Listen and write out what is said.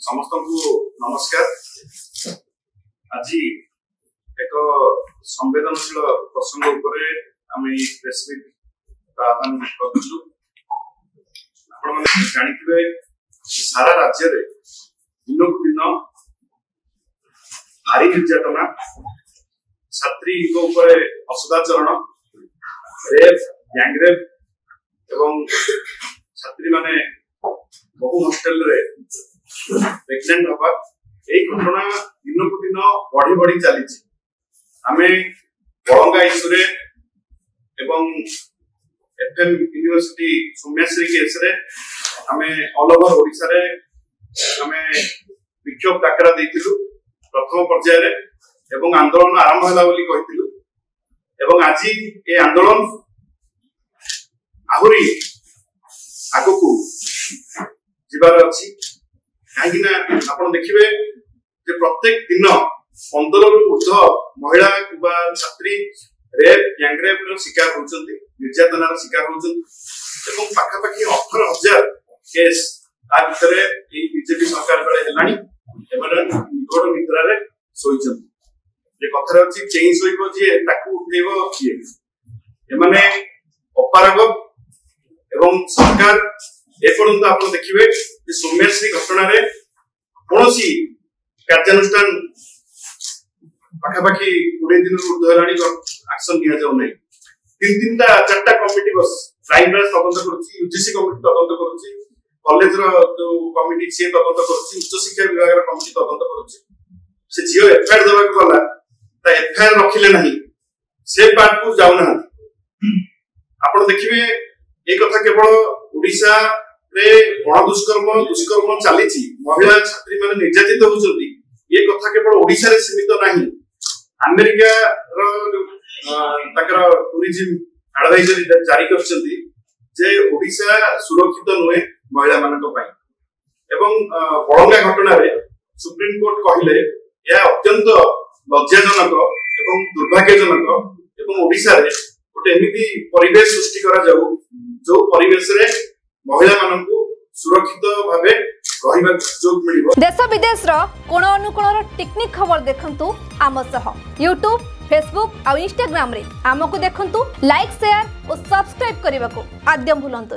समस्त को नमस्कार। आज एक संवेदनशील प्रसंग उपरे आम प्रेस मीट आह्वान करूँ। आपण जानिथिबे सारा राज्य रे दिन को दिन भारी निर्यातना, छात्री असदाचरण, रेप, गैंगरेप एवं छात्री माने बहु हॉस्टेल रे प्रेग्नेंट हवा यही घटना दिन को दिन बढ़ी बढ़ी चली। आमे बड़ंगा इश्यू एवं एफएम यूनिवर्सिटी सौम्याश्री केस रे आमे ऑल ओवर ओडिशा रे आमे विक्षोभ डाकरा देइतिलु प्रथम पर्याय रे एवं आंदोलन आरंभ होला बोली कहितिलु एवं आज ए आंदोलन आहुरी आगो को जीवार अच्छी कहीं आप देखिए जे प्रत्येक दिन 15 रु ऊर्ध्व महिला छात्री रेप गैंगरेप शिकार होती, निर्यातनार शिकार होती पाखापाखि 18,000 केस ता भितर बीजेपी सरकार बेले निगड़ निद्रा शोचती। कथार अच्छी चेई शोब जी उठेब किए एमाने अपारग एवं सरकार एपर्यंत आप देखिए सौम्याश्री घटना कौन कार्यानुष्ठान पाखापाखि 20 दिन ऊर्ध्व एक्शन नि जाऊ नहीं। 3 4टा कमिटी बस प्राइम ब्रांच तदंत करुच्ची, यूजीसी कमिटी तदंत करुच्ची, कॉलेज जो कमिटी सी तदंत करुच्ची, उच्च शिक्षा विभाग कमिटी तदंत करुच्ची। से झील एफआईआर देवा गला ता एफआईआर रखिले नहीं, से पार्ट को जाऊ ना। आपण देखिए एक कथा केवल ओडिशा रे गण दुष्कर्म चली, महिला छात्री माने निर्यातित होउछंती, ये कथा केवल ओडिशा रे सीमित नहीं। अमेरिका रो तकर टूरिज्म एडवाइजरी जारी करछंती जे ओडिशा सुरक्षित नुहे महिला मानक पई एवं बड़ंगा घटना रे सुप्रीम कोर्ट कहिले या अत्यंत लज्जाजनक एवं दुर्भाग्यजनक एवं ओडिशा रे गोटे एमिति परिवेश सृष्टि करा जाऊ जो परिवेश रे महिला मानकु सुरक्षित भावे रहिबा सुयोग मिलिबो। देश विदेश रो कोण अनुकोण टेक्निक खबर देखंतु आम सह यूट्यूब, फेसबुक और इंस्टाग्राम रे आमको देखंतु, लाइक शेयर और सब्सक्राइब करने को आद्य भूलंतु।